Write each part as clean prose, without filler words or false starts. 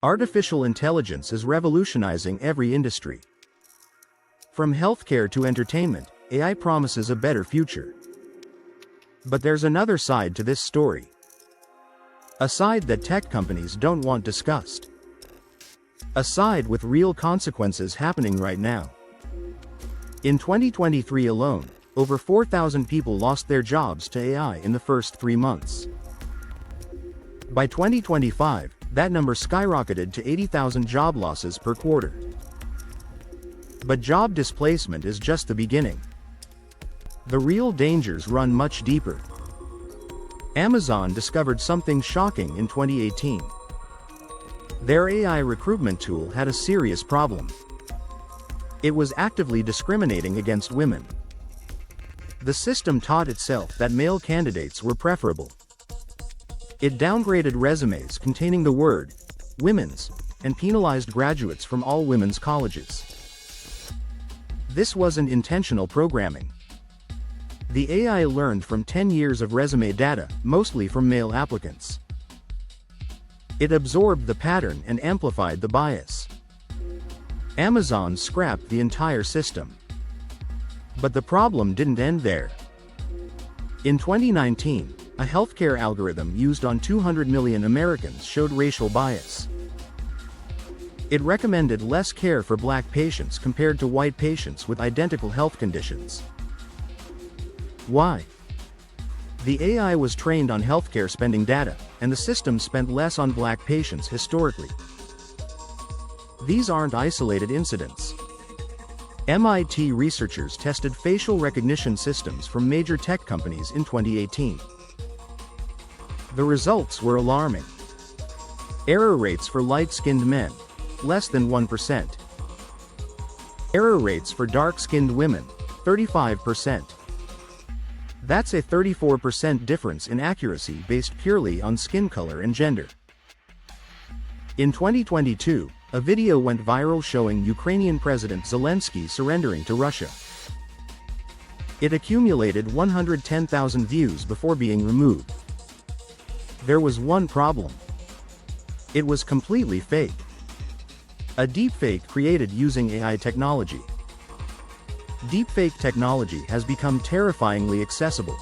Artificial intelligence is revolutionizing every industry. From healthcare to entertainment, AI promises a better future. But there's another side to this story. A side that tech companies don't want discussed. A side with real consequences happening right now. In 2023 alone, over 4,000 people lost their jobs to AI in the first 3 months. By 2025, that number skyrocketed to 80,000 job losses per quarter. But job displacement is just the beginning. The real dangers run much deeper. Amazon discovered something shocking in 2018. Their AI recruitment tool had a serious problem. It was actively discriminating against women. The system taught itself that male candidates were preferable. It downgraded resumes containing the word women's and penalized graduates from all women's colleges. This wasn't intentional programming. The AI learned from 10 years of resume data, mostly from male applicants. It absorbed the pattern and amplified the bias. Amazon scrapped the entire system. But the problem didn't end there. In 2019, a healthcare algorithm used on 200 million Americans showed racial bias. It recommended less care for black patients compared to white patients with identical health conditions. Why? The AI was trained on healthcare spending data, and the system spent less on black patients historically. These aren't isolated incidents. MIT researchers tested facial recognition systems from major tech companies in 2018. The results were alarming. Error rates for light-skinned men, less than 1%. Error rates for dark-skinned women, 35%. That's a 34% difference in accuracy based purely on skin color and gender. In 2022, a video went viral showing Ukrainian President Zelensky surrendering to Russia. It accumulated 110,000 views before being removed. There was one problem. It was completely fake. A deepfake created using AI technology. Deepfake technology has become terrifyingly accessible.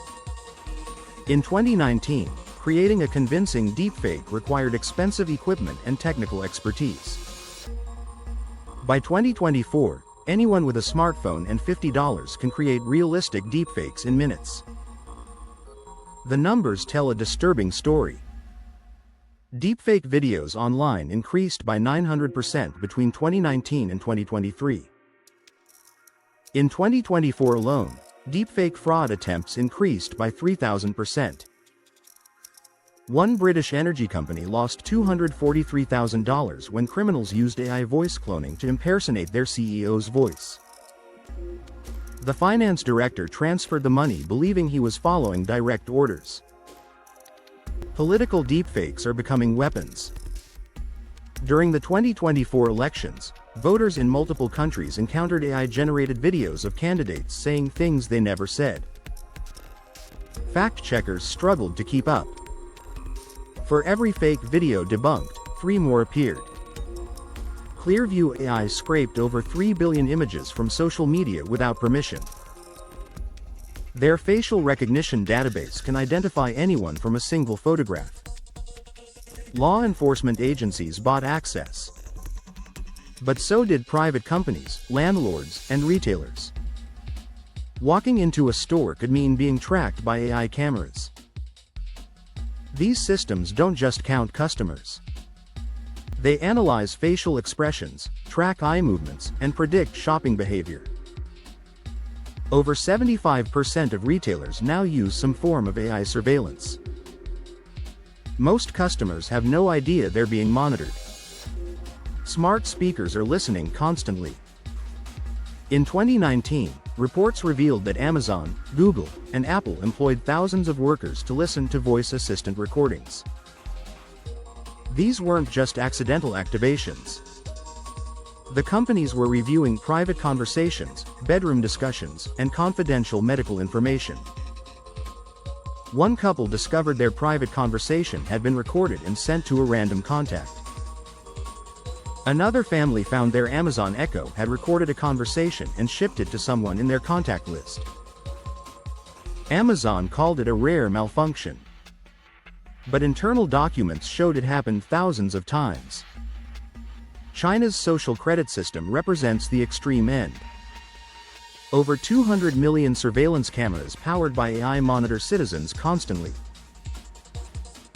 In 2019, creating a convincing deepfake required expensive equipment and technical expertise. By 2024, anyone with a smartphone and $50 can create realistic deepfakes in minutes. The numbers tell a disturbing story. Deepfake videos online increased by 900% between 2019 and 2023. In 2024 alone, deepfake fraud attempts increased by 3,000%. One British energy company lost $243,000 when criminals used AI voice cloning to impersonate their CEO's voice. The finance director transferred the money believing he was following direct orders. Political deepfakes are becoming weapons. During the 2024 elections, voters in multiple countries encountered AI-generated videos of candidates saying things they never said. Fact-checkers struggled to keep up. For every fake video debunked, 3 more appeared. Clearview AI scraped over 3 billion images from social media without permission. Their facial recognition database can identify anyone from a single photograph. Law enforcement agencies bought access. But so did private companies, landlords, and retailers. Walking into a store could mean being tracked by AI cameras. These systems don't just count customers. They analyze facial expressions, track eye movements, and predict shopping behavior. Over 75% of retailers now use some form of AI surveillance. Most customers have no idea they're being monitored. Smart speakers are listening constantly. In 2019, reports revealed that Amazon, Google, and Apple employed thousands of workers to listen to voice assistant recordings. These weren't just accidental activations. The companies were reviewing private conversations, bedroom discussions, and confidential medical information. One couple discovered their private conversation had been recorded and sent to a random contact. Another family found their Amazon Echo had recorded a conversation and shipped it to someone in their contact list. Amazon called it a rare malfunction. But internal documents showed it happened thousands of times. China's social credit system represents the extreme end. Over 200 million surveillance cameras powered by AI monitor citizens constantly.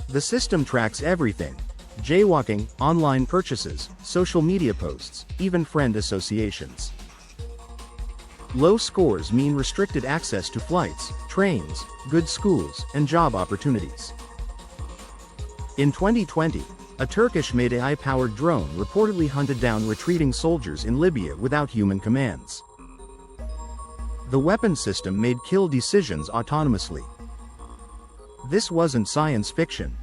The system tracks everything: jaywalking, online purchases, social media posts, even friend associations. Low scores mean restricted access to flights, trains, good schools, and job opportunities. In 2020, a Turkish-made AI-powered drone reportedly hunted down retreating soldiers in Libya without human commands. The weapon system made kill decisions autonomously. This wasn't science fiction.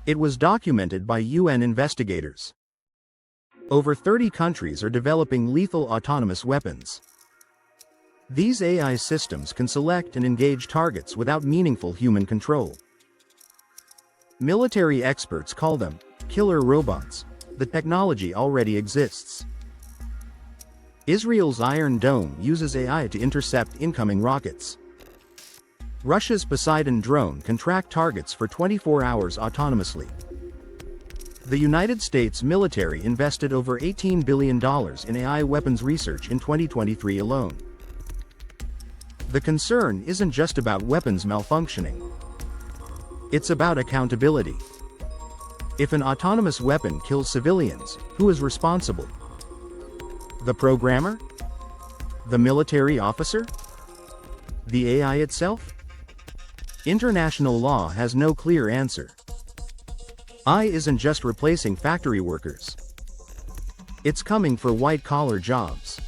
It was documented by UN investigators. Over 30 countries are developing lethal autonomous weapons. These AI systems can select and engage targets without meaningful human control. Military experts call them killer robots. The technology already exists. Israel's Iron Dome uses AI to intercept incoming rockets. Russia's Poseidon drone can track targets for 24 hours autonomously. The United States military invested over $18 billion in AI weapons research in 2023 alone. The concern isn't just about weapons malfunctioning. It's about accountability. If an autonomous weapon kills civilians, who is responsible? The programmer? The military officer? The AI itself? International law has no clear answer. AI isn't just replacing factory workers. It's coming for white-collar jobs.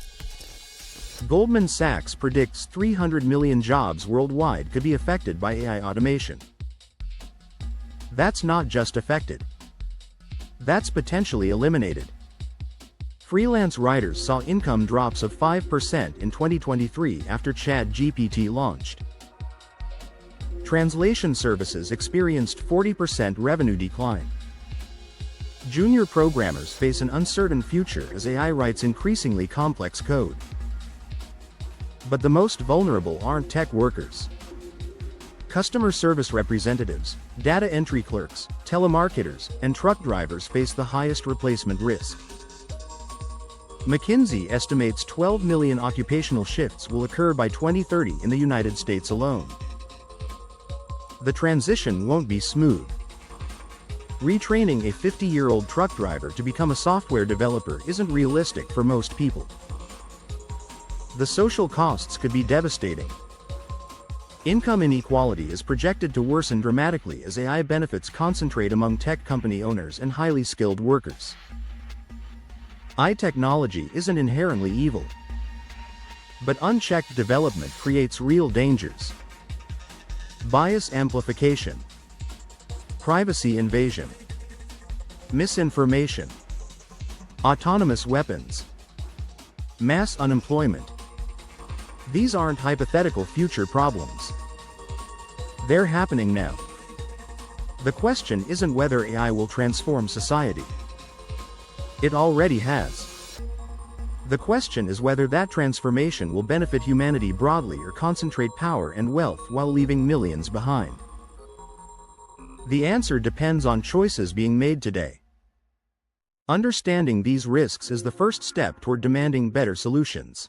Goldman Sachs predicts 300 million jobs worldwide could be affected by AI automation. That's not just affected. That's potentially eliminated. Freelance writers saw income drops of 5% in 2023 after ChatGPT launched. Translation services experienced 40% revenue decline. Junior programmers face an uncertain future as AI writes increasingly complex code. But the most vulnerable aren't tech workers. Customer service representatives, data entry clerks, telemarketers, and truck drivers face the highest replacement risk. McKinsey estimates 12 million occupational shifts will occur by 2030 in the United States alone. The transition won't be smooth. Retraining a 50-year-old truck driver to become a software developer isn't realistic for most people. The social costs could be devastating. Income inequality is projected to worsen dramatically as AI benefits concentrate among tech company owners and highly skilled workers. AI technology isn't inherently evil. But unchecked development creates real dangers. Bias amplification, privacy invasion, misinformation, autonomous weapons, mass unemployment. These aren't hypothetical future problems. They're happening now. The question isn't whether AI will transform society. It already has. The question is whether that transformation will benefit humanity broadly or concentrate power and wealth while leaving millions behind. The answer depends on choices being made today. Understanding these risks is the first step toward demanding better solutions.